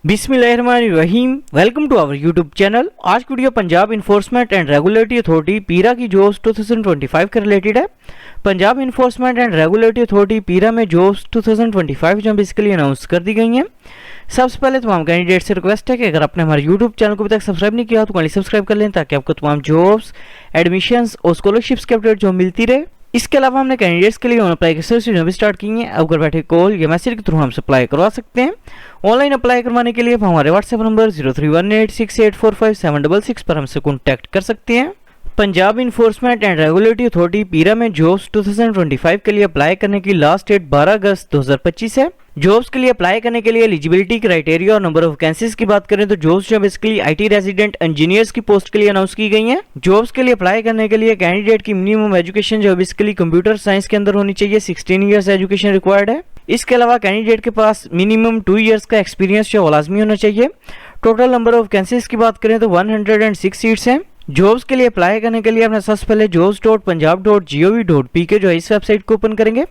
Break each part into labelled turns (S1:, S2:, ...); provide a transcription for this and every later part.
S1: बिस्मिल्लाहिर्रहमानिर्रहीम। Welcome to our YouTube channel. आज की video Punjab enforcement and regulatory authority PERA की जॉब्स 2025 के रिलेटेड है। Punjab enforcement and regulatory authority PERA में जॉब्स 2025 जो बेसिकली अनाउंस कर दी गई हैं। सबसे पहले तमाम कैंडिडेट से रिक्वेस्ट है कि अगर आपने हमारे यूट्यूब चैनल को अभी तक सब्सक्राइब नहीं किया तो काइंडली सब्सक्राइब कर लें ताकि आपको तमाम जॉब्स, एडमिशंस और स्कॉलरशिप्स के अपडेट जो मिलती रहे। इसके अलावा हमने कैंडिडेट्स के लिए ऑन अप्लाई के सर्विस भी स्टार्ट की हैं। अब घर बैठे कॉल या मैसेज के थ्रू हमसे अप्लाई करवा सकते हैं। ऑनलाइन अप्लाई करवाने के लिए आप हमारे व्हाट्सएप नंबर 031868456766 पर हमसे कॉन्टैक्ट कर सकते हैं। Punjab enforcement and regulatory authority PERA में जॉब्स 2025 के लिए अप्लाई करने की लास्ट डेट 12 अगस्त 2025 है। जॉब्स के लिए अप्लाई करने के लिए एलिजिबिलिटी क्राइटेरिया और नंबर ऑफ वैकेंसीज की बात करें तो जॉब्स जो बेसिकली आईटी रेजिडेंट इंजीनियर्स की पोस्ट के लिए अनाउंस की गई हैं। जॉब्स के लिए अप्लाई करने के लिए कैंडिडेट की मिनिमम एजुकेशन जो बेसिकली कंप्यूटर साइंस के अंदर होनी चाहिए, 16 ईयर्स एजुकेशन रिक्वायर्ड है। इसके अलावा कैंडिडेट के पास मिनिमम 2 ईयर्स का एक्सपीरियंस जो लाजमी होना चाहिए। टोटल नंबर ऑफ वैकेंसीज की बात करें तो 106 सीट्स हैं। जॉब्स के लिए अप्लाई करने के लिए अपने सबसे पहले jobs.punjab.gov.pk जो इस वेबसाइट को ओपन करेंगे।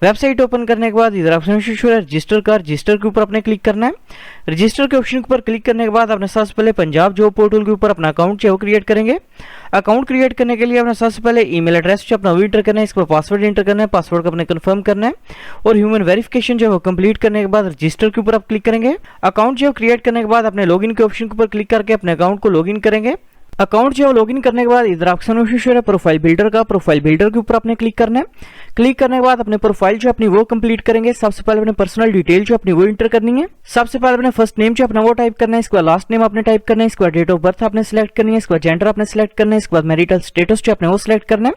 S1: वेबसाइट ओपन करने के बाद इधर ऑप्शन रजिस्टर का रजिस्टर के ऊपर अपने क्लिक करना है। रजिस्टर के ऑप्शन के ऊपर क्लिक करने के बाद अपने सबसे पहले पंजाब जॉब पोर्टल के ऊपर अपना अकाउंट जो है वो क्रिएट करेंगे। अकाउंट क्रिएट करने के लिए अपने सबसे पहले ईमेल एड्रेस जो अपना वो इंटर करना है, इस पर पासवर्ड इंटर करना है, पासवर्ड को अपने कंफर्म करना है और ह्यूमन वेरिफिकेशन जो है वो कंप्लीट करने के बाद रजिस्टर के ऊपर आप क्लिक करेंगे। अकाउंट जो क्रिएट करने के बाद अपने लॉगिन के ऑप्शन के ऊपर क्लिक करके अपने अकाउंट को लॉगिन करेंगे। अकाउंट जो है लॉगिन करने के बाद इधर ऑप्शन है प्रोफाइल बिल्डर का, प्रोफाइल बिल्डर के ऊपर आपने क्लिक करना है। क्लिक करने के बाद अपने प्रोफाइल जो अपनी वो कंप्लीट करेंगे। सबसे पहले अपने पर्सनल डिटेल जो अपनी वो इंटर करनी है। सबसे पहले अपने फर्स्ट नेम जो अपना वो टाइप करना है, इसके बाद लास्ट नेम आपने टाइप करना है, इसके बाद डेट ऑफ बर्थ आपने सिलेक्ट करनी है, इसके बाद जेंडर आपने सिलेक्ट करना है, इसके बाद मैरिटल स्टेटस जो अपने वो सिलेक्ट करना है।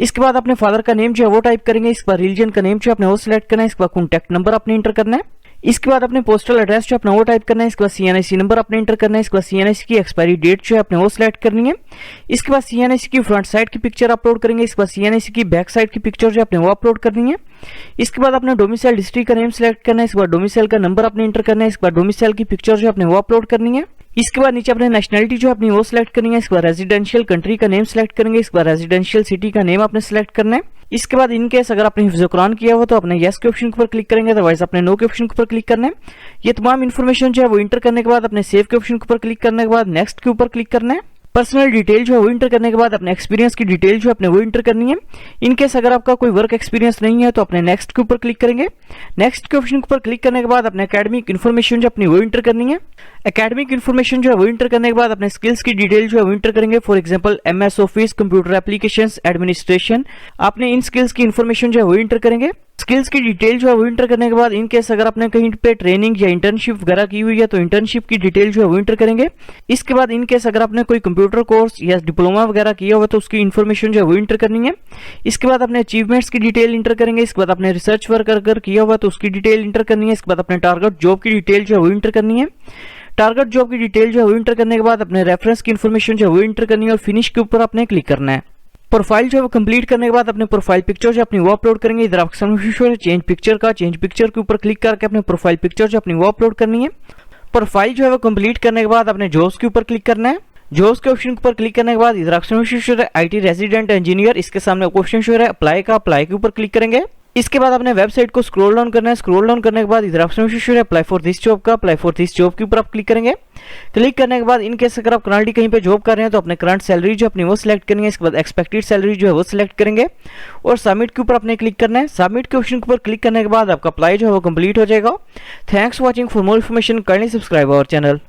S1: इसके बाद अपने फादर का नेम जो है वो टाइप करेंगे, इसके बाद रिलीजन का नेम जो अपने वो सिलेक्ट करना है, इसके बाद कॉन्टैक्ट नंबर आपने इंटर करना है। इसके बाद अपने पोस्टल एड्रेस जो अपना वो टाइप करना है, इसके बाद सीएनआईसी नंबर अपने इंटर करना है, इसके बाद सीएनआईसी की एक्सपायरी डेट जो है अपने वो सिलेक्ट करनी है। इसके बाद सीएनआईसी की फ्रंट साइड की पिक्चर अपलोड करेंगे, इसके बाद सीएनआईसी की बैक साइड की पिक्चर जो अपने वो अपलोड करनी है। इसके बाद अपने डोमिसाइल डिस्ट्रिक्ट का नेम सिलेक्ट करना है, इसके बाद डोमिसाइल का नंबर अपने इंटर करना है, इसके बाद डोमिसाइल की पिक्चर जो अपने वो अपलोड करनी है। इसके बाद नीचे अपने नेशनलिटी जो अपनी वो सिलेक्ट करनी है, इसके बाद रेजिडेंशियल कंट्री का नेम सिलेक्ट करेंगे, इसके बाद रेजिडेंशियल सिटी का नेम आपने सिलेक्ट करना है। इसके बाद इन केस अगर आपने हिफ्ज़ कुरान किया हो तो अपने यस के ऑप्शन के ऊपर क्लिक करेंगे, अदरवाइज अपने नो के ऑप्शन के ऊपर क्लिक करना है। ये तमाम इन्फॉर्मेशन जो है वो इंटर करने के बाद अपने सेव के ऑप्शन के ऊपर क्लिक करने के बाद नेक्स्ट के ऊपर क्लिक करना है। पर्सनल डिटेल जो है वो इंटर करने के बाद अपने एक्सपीरियंस की डिटेल जो अपने वो इंटर करनी है। इन केस अगर आपका कोई वर्क एक्सपीरियंस नहीं है तो अपने नेक्स्ट के ऊपर क्लिक करेंगे। नेक्स्ट के ऑप्शन के ऊपर क्लिक करने के बाद अपने एकेडमिक इन्फॉर्मेशन जो अपनी वो इंटर करनी है। एकेडमिक इन्फॉर्मेशन जो है वो इंटर करने के बाद अपने स्किल्स की डिटेल जो है वो इंटर करेंगे। For example MS office, computer applications, administration, आपने इन स्किल्स की इन्फॉर्मेशन जो है वो इंटर करेंगे। स्किल्स की डिटेल जो है वो इंटर करने के बाद इन केस अगर आपने कहीं पे ट्रेनिंग या इंटर्नशिप वगैरह की हुई है तो इंटर्नशिप की डिटेल जो है वो इंटर करेंगे। इसके बाद इन केस अगर आपने कोई कंप्यूटर कोर्स या डिप्लोमा वगैरह किया हुआ तो उसकी इन्फॉर्मेशन जो है वो इंटर करनी है। इसके बाद अपने अचीवमेंट्स की डिटेल इंटर करेंगे। इसके बाद अपने रिसर्च वर्क अगर किया हुआ तो उसकी डिटेल इंटर करनी है। इसके बाद अपने टारगेट जॉब की डिटेल जो है वो इंटर करनी है। टारगेट जॉब की डिटेल जो है वो इंटर करने के बाद अपने रेफरेंस की इन्फॉर्मेशन जो है वो इंटर करनी है और फिनिश के ऊपर आपने क्लिक करना है। प्रोफाइल जो है वो कंप्लीट करने के बाद अपने प्रोफाइल पिक्चर जो अपनी वो अपलोड करेंगे। इधर ऑप्शन है चेंज पिक्चर का, चेंज पिक्चर के ऊपर क्लिक करके अपने प्रोफाइल पिक्चर जो अपनी वो अपलोड करनी है। प्रोफाइल जो है वो कंप्लीट करने के बाद अपने जॉब्स के ऊपर क्लिक करना है। जॉब्स के ऑप्शन के ऊपर क्लिक करने के बाद इधर ऑप्शन है आईटी रेजिडेंट इंजीनियर, इसके सामने ऑप्शन है अप्लाई का, अप्लाई के ऊपर क्लिक करेंगे। इसके बाद अपने वेबसाइट को स्क्रॉल डाउन करना है। स्क्रॉल डाउन करने के बाद इधर ऑप्शन है अप्लाई फॉर दिस जॉब का, अप्लाई फॉर दिस जॉब के ऊपर आप क्लिक करेंगे। क्लिक करने के बाद इन केस अगर आप करंटली कहीं पे जॉब कर रहे हैं तो अपने करंट सैलरी जो अपनी वो सिलेक्ट करनी है। इसके बाद एक्सपेक्टेड सैलरी जो है वो सिलेक्ट करेंगे और सबमिट के ऊपर अपने क्लिक करना है। सबमिट के ऑप्शन के ऊपर क्लिक करने के बाद आपका अप्लाई जो है वो कंप्लीट हो जाएगा। Thanks for watching. For more information kindly subscribe our channel.